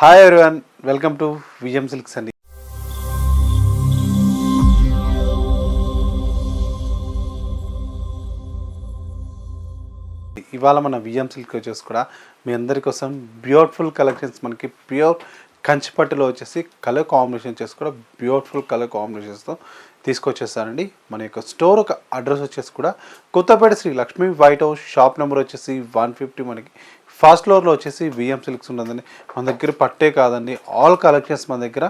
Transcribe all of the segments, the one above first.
Hi everyone, welcome to విజయం silks అండి. ఇవాళ మన విజయం సిల్క్ వచ్చేసి కూడా మీ అందరి కోసం బ్యూటిఫుల్ కలెక్షన్స్, మనకి ప్యూర్ కంచిపట్టులో వచ్చేసి కలర్ కాంబినేషన్ చేసి కూడా బ్యూటిఫుల్ కలర్ కాంబినేషన్స్తో తీసుకొచ్చేస్తానండి. మన యొక్క స్టోర్ ఒక అడ్రస్ వచ్చేసి కూడా Kothapeta Sri Lakshmi white house, shop number వచ్చేసి 150. మనకి ఫస్ట్ ఫ్లోర్లో వచ్చేసి విఎం సిల్క్స్ ఉంటుందండి. మన దగ్గర పట్టే కాదండి, ఆల్ కలెక్షన్స్ మన దగ్గర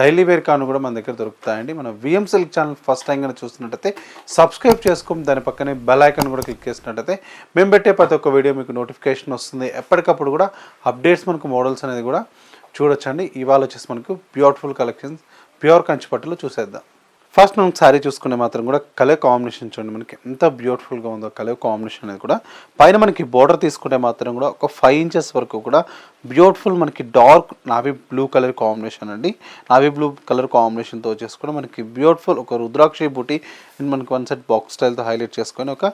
డైలీ వేర్ కాను కూడా మన దగ్గర దొరుకుతాయండి. మన VM silk channel first time కానీ చూస్తున్నట్టయితే సబ్స్క్రైబ్ చేసుకుని దాని పక్కనే బెల్ ఐకాన్ కూడా క్లిక్ చేసినట్టయితే మేము పెట్టే ప్రతి ఒక్క వీడియో మీకు నోటిఫికేషన్ వస్తుంది. ఎప్పటికప్పుడు కూడా అప్డేట్స్, మనకు మోడల్స్ అనేది కూడా చూడొచ్చండి. ఇవాళ వచ్చేసి మనకు బ్యూటిఫుల్ కలెక్షన్స్ ప్యూర్ కంచిపట్టులో చూసేద్దాం. ఫస్ట్ మనం శారీ చూసుకునే మాత్రం కూడా కలర్ కాంబినేషన్ చూడండి, మనకి ఎంత బ్యూటిఫుల్గా ఉందో కలర్ కాంబినేషన్ అనేది కూడా. పైన మనకి బోర్డర్ తీసుకుంటే మాత్రం కూడా ఒక 5 ఇంచెస్ వరకు కూడా బ్యూటిఫుల్ మనకి dark navy blue colour combination అండి. నావీ బ్లూ కలర్ కాంబినేషన్తో వచ్చేసి కూడా మనకి బ్యూటిఫుల్ ఒక రుద్రాక్షి బూటీ అండ్ మనకి వన్ సెట్ బాక్స్ స్టైల్తో హైలైట్ చేసుకొని ఒక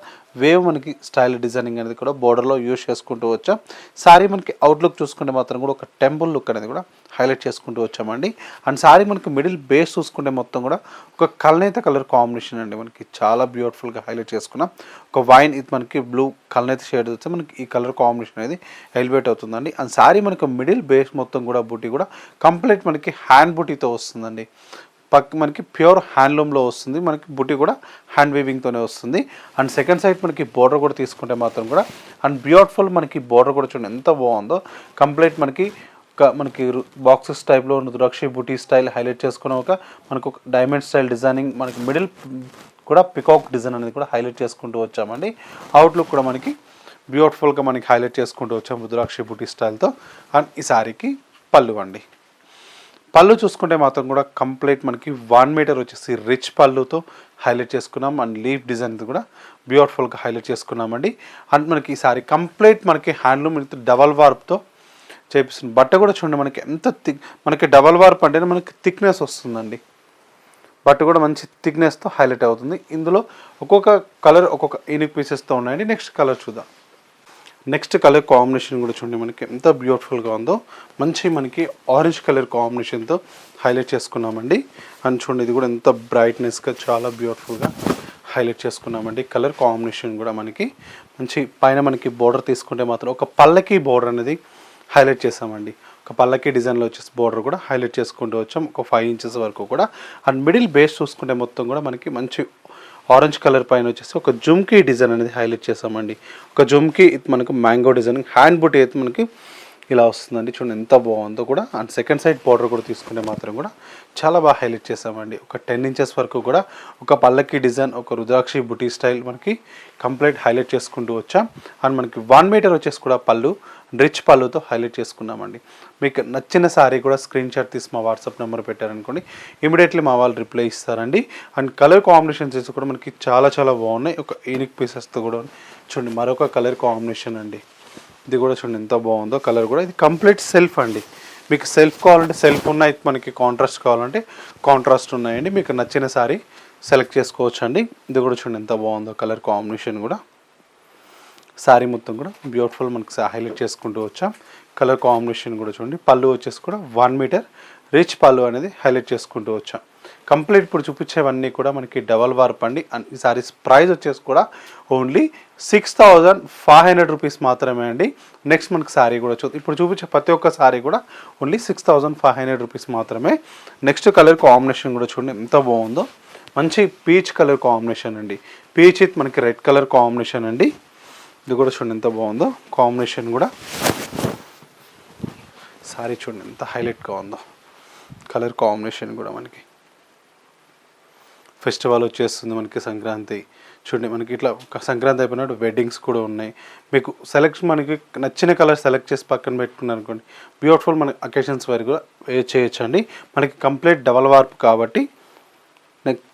వేవ్ మనకి స్టైల్ డిజైనింగ్ అనేది కూడా బోర్డర్లో యూజ్ చేసుకుంటూ వచ్చాం. శారీ మనకి అవుట్లుక్ చూసుకుంటే మాత్రం కూడా ఒక టెంపుల్ లుక్ అనేది కూడా హైలైట్ చేసుకుంటూ వచ్చామండి. అండ్ శారీ మనకి మిడిల్ బేస్ చూసుకుంటే మొత్తం కూడా ఒక కల్నేత కలర్ కాంబినేషన్ అండి, మనకి చాలా బ్యూటిఫుల్గా హైలైట్ చేసుకున్నాం. ఒక వైన్ ఇది మనకి బ్లూ కల్నేత షేడ్ వస్తే మనకి ఈ కలర్ కాంబినేషన్ అనేది ఎలివేట్ అవుతుందండి. అండ్ శారీ మనకి మిడిల్ బేస్ మొత్తం కూడా బూటీ కూడా కంప్లీట్ మనకి హ్యాండ్ బూటీతో వస్తుందండి. మనకి ప్యూర్ హ్యాండ్లూమ్లో వస్తుంది, మనకి బుటీ కూడా హ్యాండ్ వీవింగ్తోనే వస్తుంది. అండ్ సెకండ్ సైడ్ మనకి బోర్డర్ కూడా తీసుకుంటే మాత్రం కూడా అండ్ బ్యూటిఫుల్ మనకి బోర్డర్ కూడా చూడండి ఎంత బాగుందో. కంప్లీట్ మనకి బాక్సెస్ టైప్లో రుద్రాక్షి బుటీ స్టైల్ హైలైట్ చేసుకున్న మనకు ఒక డైమండ్ స్టైల్ డిజైనింగ్, మనకి మిడిల్ కూడా పికాక్ డిజైన్ అనేది కూడా హైలైట్ చేసుకుంటూ వచ్చామండి. అవుట్లుక్ కూడా మనకి బ్యూటిఫుల్గా మనకి హైలైట్ చేసుకుంటూ వచ్చాము రుద్రాక్షి బుటీ స్టైల్తో. అండ్ ఈ శారీకి పళ్ళు అండి, పళ్ళు చూసుకుంటే మాత్రం కూడా కంప్లీట్ మనకి 1 మీటర్ వచ్చేసి రిచ్ పళ్ళుతో హైలైట్ చేసుకున్నాం. అండ్ లీఫ్ డిజైన్ కూడా బ్యూటిఫుల్గా హైలైట్ చేసుకున్నామండి. అండ్ మనకి ఈ సారీ కంప్లీట్ మనకి హ్యాండ్లూమ్ డబల్ వార్ప్తో చేపిస్తుంది. బట్ట కూడా చూడండి మనకి ఎంత మనకి డబల్ వార్ప్ అంటేనే మనకి థిక్నెస్ వస్తుందండి. బట్ట కూడా మంచి థిక్నెస్తో హైలైట్ అవుతుంది. ఇందులో ఒక్కొక్క కలర్ ఒక్కొక్క యూనిక్ పీసెస్తో ఉన్నాయండి. నెక్స్ట్ కలర్ చూద్దాం. నెక్స్ట్ కలర్ కాంబినేషన్ కూడా చూడండి మనకి ఎంత బ్యూటిఫుల్గా ఉందో. మంచి మనకి ఆరెంజ్ కలర్ కాంబినేషన్తో హైలైట్ చేసుకున్నామండి. అండ్ చూడండి ఇది కూడా ఎంత బ్రైట్నెస్గా చాలా బ్యూటిఫుల్గా హైలైట్ చేసుకున్నామండి. కలర్ కాంబినేషన్ కూడా మనకి మంచి పైన మనకి బోర్డర్ తీసుకుంటే మాత్రం ఒక పల్లకి బోర్డర్ అనేది హైలైట్ చేసామండి. ఒక పల్లకి డిజైన్లో వచ్చేసి బోర్డర్ కూడా హైలైట్ చేసుకుంటూ వచ్చాం ఒక 5 ఇంచెస్ వరకు కూడా. అండ్ మిడిల్ బేస్ చూసుకుంటే మొత్తం కూడా మనకి మంచి ఆరెంజ్ కలర్ పైన వచ్చేసి ఒక జుమ్కీ డిజైన్ అనేది హైలైట్ చేసామండి. ఒక జుమ్కీ ఇది మనకు మ్యాంగో డిజైన్, హ్యాండ్ బూటీ అయితే మనకి ఇలా వస్తుందండి. చూడండి ఎంత బాగుందో కూడా. అండ్ సెకండ్ సైడ్ బార్డర్ కూడా తీసుకుంటే మాత్రం కూడా చాలా బాగా హైలైట్ చేసామండి. ఒక 10 ఇంచెస్ వరకు కూడా ఒక పల్లకి డిజైన్, ఒక రుద్రాక్షి బుటీ స్టైల్ మనకి కంప్లీట్ హైలైట్ చేసుకుంటూ వచ్చాం. అండ్ మనకి 1 మీటర్ వచ్చేసి కూడా పళ్ళు రిచ్ పళ్ళుతో హైలైట్ చేసుకున్నామండి. మీకు నచ్చిన శారీ కూడా స్క్రీన్ షాట్ తీసి మా వాట్సాప్ నెంబర్ పెట్టారనుకోండి, ఇమీడియట్లీ మా వాళ్ళు రిప్లై ఇస్తారండి. అండ్ కలర్ కాంబినేషన్స్ చేసి కూడా మనకి చాలా చాలా బాగున్నాయి. ఒక యూనిక్ పీసెస్తో కూడా చూడండి మరొక కలర్ కాంబినేషన్ అండి. ఇది కూడా చూడండి ఎంత బాగుందో. కలర్ కూడా ఇది కంప్లీట్ సెల్ఫ్ అండి. మీకు సెల్ఫ్ కావాలంటే సెల్ఫ్ ఉన్నాయి, మనకి కాంట్రాస్ట్ కావాలంటే కాంట్రాస్ట్ ఉన్నాయండి. మీకు నచ్చిన శారీ సెలెక్ట్ చేసుకోవచ్చు అండి. ఇది కూడా చూడండి ఎంత బాగుందో కలర్ కాంబినేషన్ కూడా. శారీ మొత్తం కూడా బ్యూటిఫుల్ మనకి హైలైట్ చేసుకుంటూ వచ్చాం. కలర్ కాంబినేషన్ కూడా చూడండి. పళ్ళు వచ్చేసి కూడా 1 మీటర్ రిచ్ పళ్ళు అనేది హైలైట్ చేసుకుంటూ వచ్చాం. కంప్లీట్ ఇప్పుడు చూపించేవన్నీ కూడా మనకి డబల్ వార్ప్ అండి. అండ్ ఈ సారీస్ ప్రైస్ వచ్చేసి కూడా ఓన్లీ 6,500 రూపీస్ మాత్రమే అండి. నెక్స్ట్ మనకి శారీ కూడా ఇప్పుడు చూపించే ప్రతి ఒక్క శారీ కూడా ఓన్లీ 6,500 రూపీస్ మాత్రమే. నెక్స్ట్ కలర్ కాంబినేషన్ కూడా చూడండి ఎంత బాగుందో. మంచి పీచ్ కలర్ కాంబినేషన్ అండి. పీచ్ విత్ మనకి రెడ్ కలర్ కాంబినేషన్ అండి. ఇది కూడా చూడండి ఎంత బాగుందో కాంబినేషన్ కూడా. శారీ చూడండి ఎంత హైలైట్గా ఉందో. కలర్ కాంబినేషన్ కూడా మనకి ఫెస్టివల్ వచ్చేస్తుంది మనకి సంక్రాంతి. చూడండి మనకి ఇట్లా సంక్రాంతి అయిపోయినట్టు వెడ్డింగ్స్ కూడా ఉన్నాయి. మీకు మనకి నచ్చిన కలర్ సెలెక్ట్ చేసి పక్కన పెట్టుకున్నారు అనుకోండి, బ్యూటిఫుల్ మనకి అకేషన్స్ వరకు కూడా చేయొచ్చు అండి. మనకి కంప్లీట్ డబల్ వార్ప్ కాబట్టి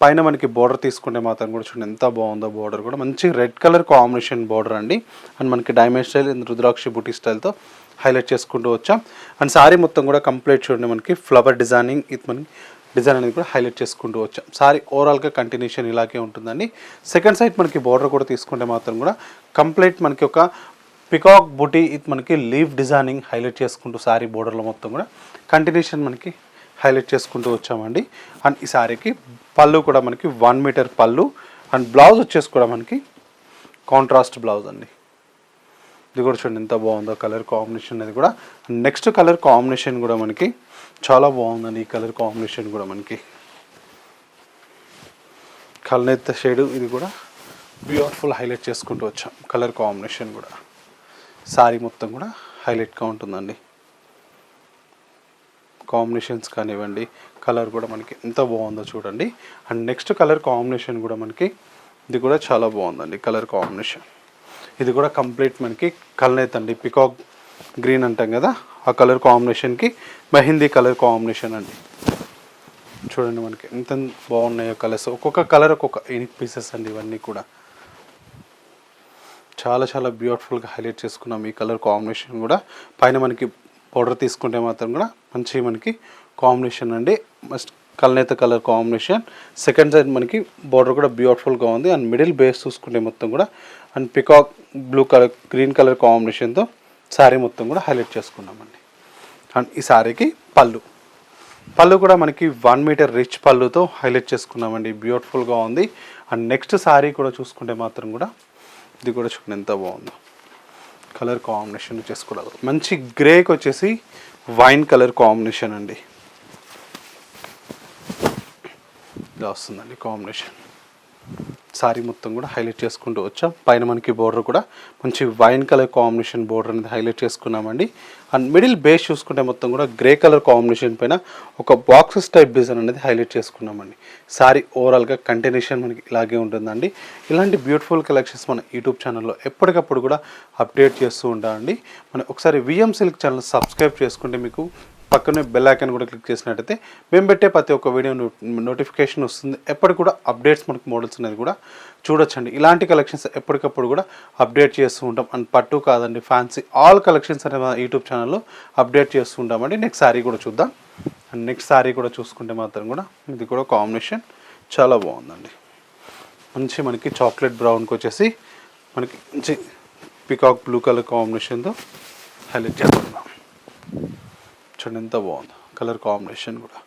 పైన మనకి బోర్డర్ తీసుకుంటే మాత్రం కూడా చూడండి ఎంత బాగుందో. బోర్డర్ కూడా మంచి రెడ్ కలర్ కాంబినేషన్ బోర్డర్ అండి. అండ్ మనకి డైమండ్ స్టైల్ రుద్రాక్షి బుటీ స్టైల్తో హైలైట్ చేసుకుంటూ వచ్చాం. అండ్ శారీ మొత్తం కూడా కంప్లీట్ చూడండి మనకి ఫ్లవర్ డిజైనింగ్ ఇది మనకి డిజైన్ అనేది కూడా హైలైట్ చేసుకుంటూ వచ్చాం. సారీ ఓవరాల్గా కంటిన్యూషన్ ఇలాగే ఉంటుందండి. సెకండ్ సైడ్ మనకి బోర్డర్ కూడా తీసుకుంటే మాత్రం కూడా కంప్లీట్ మనకి ఒక పికాక్ బుటీ ఇది మనకి లీవ్ డిజైనింగ్ హైలైట్ చేసుకుంటూ శారీ బోర్డర్లో మొత్తం కూడా కంటిన్యూషన్ మనకి హైలైట్ చేసుకుంటూ వచ్చామండి. అండ్ ఈ శారీకి పళ్ళు కూడా మనకి 1 మీటర్ పళ్ళు అండ్ బ్లౌజ్ వచ్చేసి కూడా మనకి కాంట్రాస్ట్ బ్లౌజ్ అండి. ఇది కూడా చూడండి ఎంత బాగుందో కలర్ కాంబినేషన్ అనేది కూడా. నెక్స్ట్ కలర్ కాంబినేషన్ కూడా మనకి చాలా బాగుందండి. ఈ కలర్ కాంబినేషన్ కూడా మనకి కల్నేత షేడ్, ఇది కూడా బ్యూటిఫుల్ హైలైట్ చేసుకుంటూ వచ్చాం. కలర్ కాంబినేషన్ కూడా శారీ మొత్తం కూడా హైలైట్గా ఉంటుందండి. కాంబినేషన్స్ కానివ్వండి, కలర్ కూడా మనకి ఎంత బాగుందో చూడండి. అండ్ నెక్స్ట్ కలర్ కాంబినేషన్ కూడా మనకి ఇది కూడా చాలా బాగుందండి. కలర్ కాంబినేషన్ ఇది కూడా కంప్లీట్ మనకి కల్నేత్ అండి, పికాక్ గ్రీన్ అంటాం కదా ఆ కలర్ కాంబినేషన్కి మెహందీ కలర్ కాంబినేషన్ అండి. చూడండి మనకి ఎంత బాగున్నాయో కలర్స్, ఒక్కొక్క కలర్ ఒక్కొక్క యూనిక్ పీసెస్ అండి. ఇవన్నీ కూడా చాలా చాలా బ్యూటిఫుల్గా హైలైట్ చేసుకున్నాం. ఈ కలర్ కాంబినేషన్ కూడా పైన మనకి పౌడర్ తీసుకుంటే మాత్రం కూడా మంచి మనకి కాంబినేషన్ అండి. మస్ట్ కల్నేత కలర్ కాంబినేషన్. సెకండ్ సైడ్ మనకి బార్డర్ కూడా బ్యూటిఫుల్గా ఉంది. అండ్ మిడిల్ బేస్ చూసుకుంటే మొత్తం కూడా and peacock blue colour green colour కాంబినేషన్తో శారీ మొత్తం కూడా హైలైట్ చేసుకున్నామండి. అండ్ ఈ శారీకి పళ్ళు కూడా మనకి 1 మీటర్ రిచ్ పళ్ళుతో హైలైట్ చేసుకున్నామండి. బ్యూటిఫుల్గా ఉంది. అండ్ నెక్స్ట్ శారీ కూడా చూసుకుంటే మాత్రం కూడా ఇది కూడా చూడండి ఎంత బాగుందో కలర్ కాంబినేషన్ చేసుకోవాలి. మంచి గ్రేకి వచ్చేసి వైన్ కలర్ కాంబినేషన్ అండి. ఇలా వస్తుందండి కాంబినేషన్. శారీ మొత్తం కూడా హైలైట్ చేసుకుంటూ వచ్చాం. పైన మనకి బోర్డర్ కూడా మంచి వైన్ కలర్ కాంబినేషన్ బోర్డర్ అనేది హైలైట్ చేసుకున్నామండి. అండ్ మిడిల్ బేస్ చూసుకుంటే మొత్తం కూడా గ్రే కలర్ కాంబినేషన్ పైన ఒక బాక్సెస్ టైప్ డిజైన్ అనేది హైలైట్ చేసుకున్నామండి. శారీ ఓవరాల్గా కంటిన్యూషన్ మనకి ఇలాగే ఉంటుందండి. ఇలాంటి బ్యూటిఫుల్ కలెక్షన్స్ మన యూట్యూబ్ ఛానల్లో ఎప్పటికప్పుడు కూడా అప్డేట్ చేస్తూ ఉంటామండి. మనం ఒకసారి విఎం సిల్క్ ఛానల్ సబ్స్క్రైబ్ చేసుకుంటే మీకు పక్కనే బెల్ ఐకాన్ కూడా క్లిక్ చేసినట్టయితే మేము పెట్టే ప్రతి ఒక్క వీడియో నోటిఫికేషన్ వస్తుంది. ఎప్పటికి కూడా అప్డేట్స్ మనకు మోడల్స్ అనేది కూడా చూడొచ్చండి. ఇలాంటి కలెక్షన్స్ ఎప్పటికప్పుడు కూడా అప్డేట్ చేస్తూ ఉంటాం. అండ్ పట్టు కాదండి, ఫ్యాన్సీ ఆల్ కలెక్షన్స్ అనేది మన యూట్యూబ్ ఛానల్లో అప్డేట్ చేస్తూ ఉంటామండి. నెక్స్ట్ శారీ కూడా చూద్దాం. అండ్ నెక్స్ట్ శారీ కూడా చూసుకుంటే మాత్రం కూడా ఇది కూడా కాంబినేషన్ చాలా బాగుందండి. మంచి మనకి చాక్లెట్ బ్రౌన్కి వచ్చేసి మనకి మంచి పికాక్ బ్లూ కలర్ కాంబినేషన్తో హైలైట్ చేస్తున్నాం. చూడండి ఎంత బాగుంది కలర్ కాంబినేషన్ కూడా.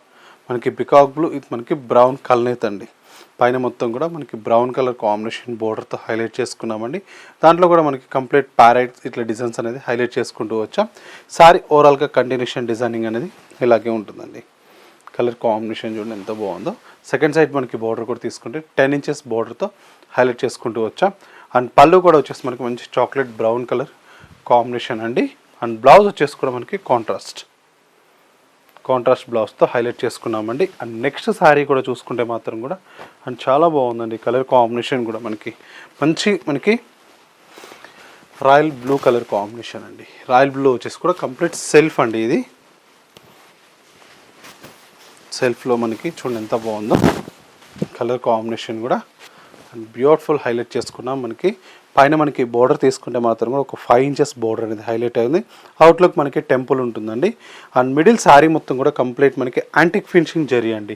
మనకి పికాక్ బ్లూ, ఇది మనకి బ్రౌన్ కల్నేత్ అండి. పైన మొత్తం కూడా మనకి బ్రౌన్ కలర్ కాంబినేషన్ బోర్డర్తో హైలైట్ చేసుకున్నామండి. దాంట్లో కూడా మనకి కంప్లీట్ ప్యారెట్స్ ఇట్లా డిజైన్స్ అనేది హైలైట్ చేసుకుంటూ వచ్చాం. సారీ ఓవరాల్గా కంటిన్యూషన్ డిజైనింగ్ అనేది ఇలాగే ఉంటుందండి. కలర్ కాంబినేషన్ చూడండి ఎంత బాగుందో. సెకండ్ సైడ్ మనకి బోర్డర్ కూడా తీసుకుంటే 10 ఇంచెస్ బోర్డర్తో హైలైట్ చేసుకుంటూ వచ్చాం. అండ్ పళ్ళు కూడా వచ్చేసి మనకి మంచి చాక్లెట్ బ్రౌన్ కలర్ కాంబినేషన్ అండి. అండ్ బ్లౌజ్ వచ్చేసి కూడా మనకి కాంట్రాస్ట్ బ్లౌజ్తో హైలైట్ చేసుకున్నామండి. అండ్ నెక్స్ట్ శారీ కూడా చూసుకుంటే మాత్రం కూడా అండ్ చాలా బాగుందండి. కలర్ కాంబినేషన్ కూడా మనకి రాయల్ బ్లూ కలర్ కాంబినేషన్ అండి. రాయల్ బ్లూ వచ్చేసి కూడా కంప్లీట్ సెల్ఫ్ అండి. ఇది సెల్ఫ్లో మనకి చూడండి ఎంత బాగుందో కలర్ కాంబినేషన్ కూడా. అండ్ బ్యూటిఫుల్ హైలైట్ చేసుకున్నాం. మనకి పైన మనకి బోర్డర్ తీసుకుంటే మాత్రం కూడా ఒక 5 ఇంచెస్ బోర్డర్ అనేది హైలైట్ అయింది. అవుట్లుక్ మనకి టెంపుల్ ఉంటుందండి. అండ్ మిడిల్ శారీ మొత్తం కూడా కంప్లీట్ మనకి యాంటిక్ ఫినిషింగ్ జరీ అండి.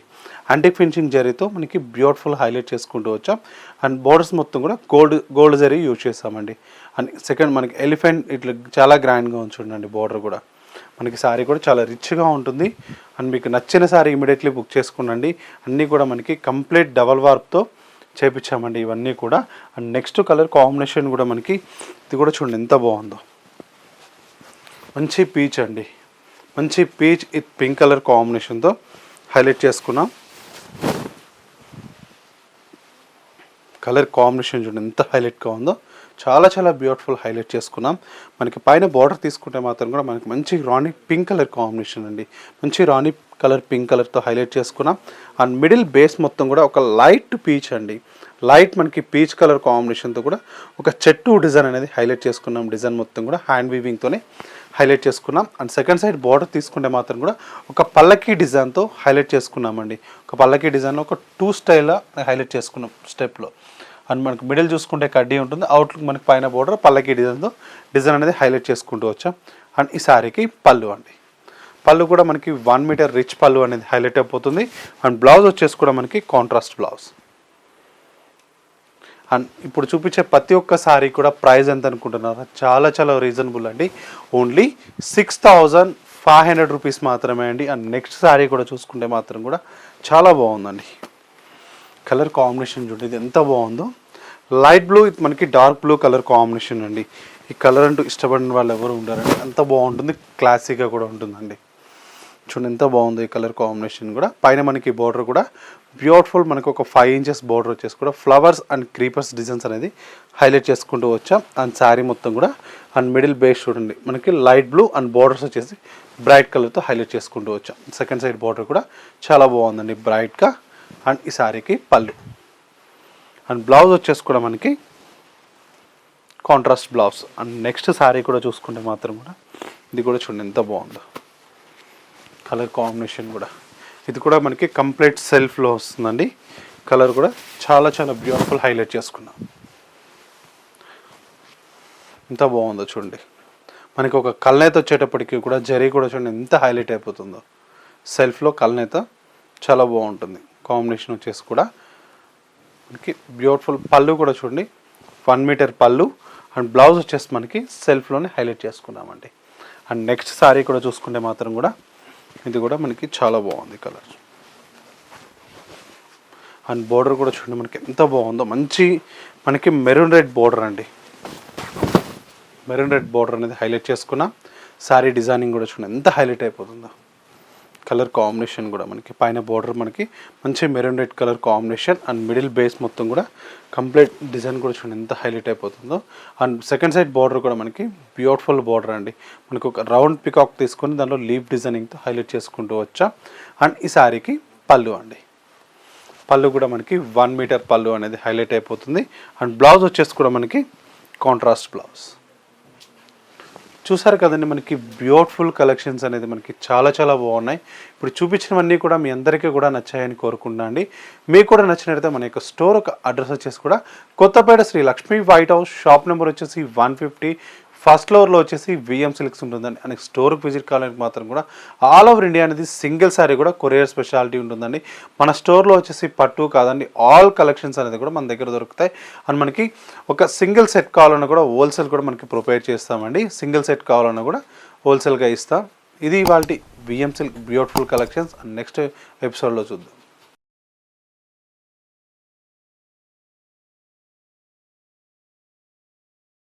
యాంటిక్ ఫినిషింగ్ జరీతో మనకి బ్యూటిఫుల్ హైలైట్ చేసుకుంటూ వచ్చాం. అండ్ బోర్డర్స్ మొత్తం కూడా గోల్డ్ జరీ యూజ్ చేస్తామండి. అండ్ సెకండ్ మనకి ఎలిఫెంట్ ఇట్లా చాలా గ్రాండ్గా ఉంచుండండి. బోర్డర్ కూడా మనకి శారీ కూడా చాలా రిచ్గా ఉంటుంది. అండ్ మీకు నచ్చిన శారీ ఇమీడియట్లీ బుక్ చేసుకునండి. అన్నీ కూడా మనకి కంప్లీట్ డబల్ వార్ప్తో చేపించామండి ఇవన్నీ కూడా. అండ్ నెక్స్ట్ కలర్ కాంబినేషన్ కూడా మనకి ఇది కూడా చూడండి ఎంత బాగుందో. మంచి పీచ్ అండి. మంచి పీచ్ విత్ పింక్ కలర్ కాంబినేషన్తో హైలైట్ చేసుకున్నాం. కలర్ కాంబినేషన్ చూడండి ఎంత హైలైట్గా ఉందో. చాలా చాలా బ్యూటిఫుల్ హైలైట్ చేసుకున్నాం. మనకి పైన బార్డర్ తీసుకుంటే మాత్రం కూడా మనకి మంచి రాణి పింక్ కలర్ కాంబినేషన్ అండి. మంచి రాణి కలర్ పింక్ కలర్తో హైలైట్ చేసుకున్నాం. అండ్ మిడిల్ బేస్ మొత్తం కూడా ఒక లైట్ పీచ్ అండి. లైట్ మనకి పీచ్ కలర్ కాంబినేషన్తో కూడా ఒక చెట్టు డిజైన్ అనేది హైలైట్ చేసుకున్నాం. డిజైన్ మొత్తం కూడా హ్యాండ్ వీవింగ్తోనే హైలైట్ చేసుకున్నాం. అండ్ సెకండ్ సైడ్ బార్డర్ తీసుకుంటే మాత్రం కూడా ఒక పల్లకి డిజైన్తో హైలైట్ చేసుకున్నామండి. ఒక పల్లకి డిజైన్లో ఒక 2 స్టైల్లో హైలైట్ చేసుకున్నాం స్టెప్లో. అండ్ మనకి మిడిల్ చూసుకుంటే కడ్డీ ఉంటుంది. అవుట్లుక్ మనకి పైన బోర్డర్ పల్లకి డిజైన్ అనేది హైలైట్ చేసుకుంటూ వచ్చాం. అండ్ ఈ శారీకి పళ్ళు అండి. పళ్ళు కూడా మనకి 1 మీటర్ రిచ్ పళ్ళు అనేది హైలైట్ అయిపోతుంది. అండ్ బ్లౌజ్ వచ్చేసి కూడా మనకి కాంట్రాస్ట్ బ్లౌజ్. అండ్ ఇప్పుడు చూపించే ప్రతి ఒక్క సారీ కూడా ప్రైస్ ఎంత అనుకుంటున్నారా, చాలా చాలా రీజనబుల్ అండి. ఓన్లీ 6500 రూపీస్ మాత్రమే అండి. అండ్ నెక్స్ట్ సారీ కూడా చూసుకుంటే మాత్రం కూడా చాలా బాగుందండి. కలర్ కాంబినేషన్ చూడండి ఇది ఎంత బాగుందో. లైట్ బ్లూ మనకి డార్క్ బ్లూ కలర్ కాంబినేషన్ అండి. ఈ కలర్ అంటూ ఇష్టపడిన వాళ్ళు ఎవరు ఉండారండి, అంత బాగుంటుంది, క్లాసీగా కూడా ఉంటుందండి. చూడండి ఎంత బాగుంది ఈ కలర్ కాంబినేషన్ కూడా. పైన మనకి బోర్డర్ కూడా బ్యూటిఫుల్, మనకు ఒక 5 ఇంచెస్ బోర్డర్ వచ్చేసి కూడా ఫ్లవర్స్ అండ్ క్రీపర్స్ డిజైన్స్ అనేది హైలైట్ చేసుకుంటూ వచ్చాం. అండ్ శారీ మొత్తం కూడా అండ్ మిడిల్ బేస్ చూడండి మనకి లైట్ బ్లూ అండ్ బోర్డర్స్ వచ్చేసి బ్రైట్ కలర్తో హైలైట్ చేసుకుంటూ వచ్చాం. సెకండ్ సైడ్ బోర్డర్ కూడా చాలా బాగుందండి బ్రైట్గా. అండ్ ఈ శారీకి పళ్ళు అండ్ బ్లౌజ్ వచ్చేసి కూడా మనకి contrast blouse. And next sari కూడా చూసుకుంటే మాత్రం కూడా ఇది కూడా చూడండి ఎంత బాగుందో కలర్ కాంబినేషన్ కూడా. ఇది కూడా మనకి కంప్లీట్ సెల్ఫ్లో వస్తుందండి. కలర్ కూడా చాలా చాలా బ్యూటిఫుల్ హైలైట్ చేసుకున్నాం. ఎంత బాగుందో చూడండి. మనకి ఒక కల్నేత వచ్చేటప్పటికి కూడా జరీ కూడా చూడండి ఎంత హైలైట్ అయిపోతుందో. సెల్ఫ్లో కల్నేత చాలా బాగుంటుంది. కాంబినేషన్ వచ్చేసి కూడా మనకి బ్యూటిఫుల్. పళ్ళు కూడా చూడండి 1 మీటర్ పళ్ళు. అండ్ బ్లౌజ్ వచ్చేసి మనకి సెల్ఫ్లోనే హైలైట్ చేసుకున్నామండి. అండ్ నెక్స్ట్ సారీ కూడా చూసుకుంటే మాత్రం కూడా ఇది కూడా మనకి చాలా బాగుంది కలర్. అండ్ బోర్డర్ కూడా చూడండి మనకి ఎంత బాగుందో. మంచి మనకి మెరూన్ రెడ్ బోర్డర్ అండి. మెరూన్ రెడ్ బోర్డర్ అనేది హైలైట్ చేసుకున్న శారీ డిజైనింగ్ కూడా చూడండి ఎంత హైలైట్ అయిపోతుందో. కలర్ కాంబినేషన్ కూడా మనకి పైన బోర్డర్ మనకి మంచి maroon red colour combination. And middle base మొత్తం కూడా కంప్లీట్ డిజైన్ కూడా చూడండి ఎంత హైలైట్ అయిపోతుందో. అండ్ సెకండ్ సైడ్ బోర్డర్ కూడా మనకి బ్యూటిఫుల్ బోర్డర్ అండి. మనకు ఒక రౌండ్ పికాక్ తీసుకొని దాంట్లో లీఫ్ డిజైనింగ్తో హైలైట్ చేసుకుంటూ వచ్చా. అండ్ ఈ శారీకి పళ్ళు అండి. పళ్ళు కూడా మనకి 1 మీటర్ పళ్ళు అనేది హైలైట్ అయిపోతుంది. అండ్ బ్లౌజ్ వచ్చేసి కూడా మనకి కాంట్రాస్ట్ బ్లౌజ్. చూసారు కదండి మనకి బ్యూటిఫుల్ కలెక్షన్స్ అనేది మనకి చాలా చాలా బాగున్నాయి. ఇప్పుడు చూపించినవన్నీ కూడా మీ అందరికీ కూడా నచ్చాయని కోరుకుంటున్నా అండి. మీకు కూడా నచ్చినట్లయితే మన యొక్క స్టోర్ ఒక అడ్రస్ వచ్చేసి కూడా Kothapeta Sri Lakshmi white house, shop number వచ్చేసి 150, ఫస్ట్ ఫ్లోర్లో వచ్చేసి విఎం సిల్క్స్ ఉంటుందండి. అండ్ స్టోర్కి విజిట్ కావాలని మాత్రం కూడా ఆల్ ఓవర్ ఇండియా అనేది సింగిల్ సారీ కూడా కొరియర్ స్పెషాలిటీ ఉంటుందండి. మన స్టోర్లో వచ్చేసి పట్టు కాదండి ఆల్ కలెక్షన్స్ అనేది కూడా మన దగ్గర దొరుకుతాయి. అండ్ మనకి ఒక సింగిల్ సెట్ కావాలన్నా కూడా హోల్సేల్ కూడా మనకి ప్రొవైడ్ చేస్తామండి. సింగిల్ సెట్ కావాలన్నా కూడా హోల్సేల్గా ఇస్తాం. ఇది ఇవాళ VM silk beautiful collections. And next ఎపిసోడ్లో చూద్దాం.